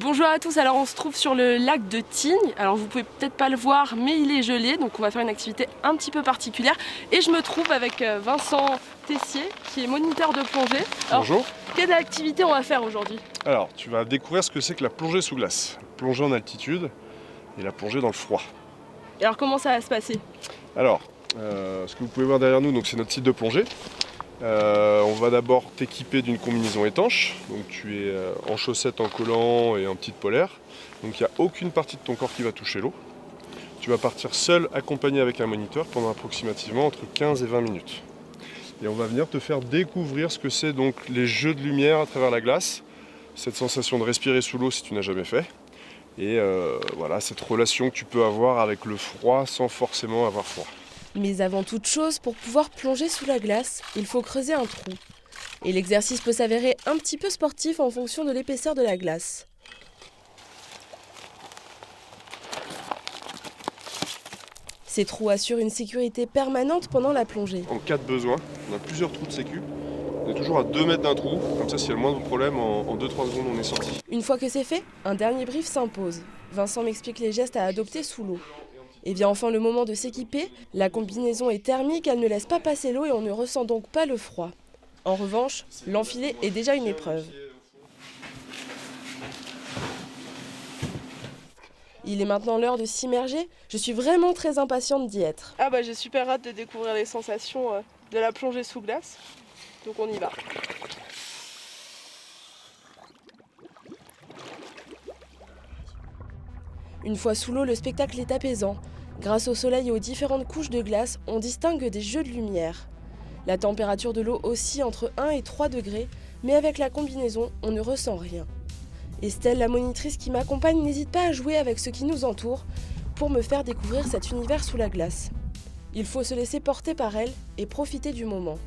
Bonjour à tous, alors on se trouve sur le lac de Tignes. Alors vous pouvez peut-être pas le voir mais il est gelé, donc on va faire une activité un petit peu particulière. Et je me trouve avec Vincent Tessier qui est moniteur de plongée. Alors, Bonjour. quelle activité on va faire aujourd'hui? Alors, tu vas découvrir ce que c'est que la plongée sous glace. Plongée en altitude et la plongée dans le froid. Et alors comment ça va se passer? Alors, ce que vous pouvez voir derrière nous, donc, c'est notre site de plongée. On va d'abord t'équiper d'une combinaison étanche. Donc tu es en chaussettes, en collant et en petite polaire. Donc il n'y a aucune partie de ton corps qui va toucher l'eau. Tu vas partir seul, accompagné avec un moniteur pendant approximativement entre 15 et 20 minutes. Et on va venir te faire découvrir ce que c'est donc les jeux de lumière à travers la glace, cette sensation de respirer sous l'eau si tu n'as jamais fait, et voilà, cette relation que tu peux avoir avec le froid sans forcément avoir froid. Mais avant toute chose, pour pouvoir plonger sous la glace, il faut creuser un trou. Et l'exercice peut s'avérer un petit peu sportif en fonction de l'épaisseur de la glace. Ces trous assurent une sécurité permanente pendant la plongée. En cas de besoin, on a plusieurs trous de sécu. On est toujours à 2 mètres d'un trou, comme ça s'il y a le moindre problème, en 2-3 secondes on est sorti. Une fois que c'est fait, un dernier brief s'impose. Vincent m'explique les gestes à adopter sous l'eau. Et vient enfin le moment de s'équiper. La combinaison est thermique, elle ne laisse pas passer l'eau et on ne ressent donc pas le froid. En revanche, l'enfiler est déjà une épreuve. Il est maintenant l'heure de s'immerger. Je suis vraiment très impatiente d'y être. Ah bah j'ai super hâte de découvrir les sensations de la plongée sous glace. Donc on y va. Une fois sous l'eau, le spectacle est apaisant. Grâce au soleil et aux différentes couches de glace, on distingue des jeux de lumière. La température de l'eau oscille entre 1 et 3 degrés, mais avec la combinaison, on ne ressent rien. Estelle, la monitrice qui m'accompagne, n'hésite pas à jouer avec ce qui nous entoure pour me faire découvrir cet univers sous la glace. Il faut se laisser porter par elle et profiter du moment.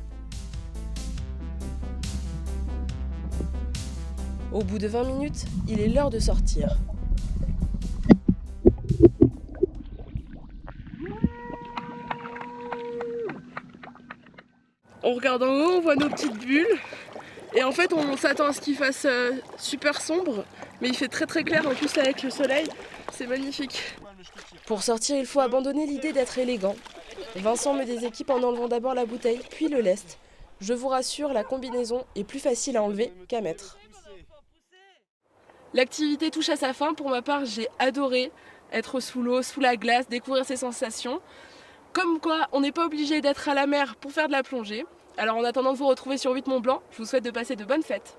Au bout de 20 minutes, il est l'heure de sortir. On regarde en haut, on voit nos petites bulles. Et en fait, on s'attend à ce qu'il fasse super sombre, mais il fait très très clair en plus avec le soleil. C'est magnifique. Pour sortir, il faut abandonner l'idée d'être élégant. Vincent me déséquipe en enlevant d'abord la bouteille, puis le lest. Je vous rassure, la combinaison est plus facile à enlever qu'à mettre. L'activité touche à sa fin. Pour ma part, j'ai adoré être sous l'eau, sous la glace, découvrir ces sensations. Comme quoi, on n'est pas obligé d'être à la mer pour faire de la plongée. Alors en attendant de vous retrouver sur 8 Mont Blanc, je vous souhaite de passer de bonnes fêtes.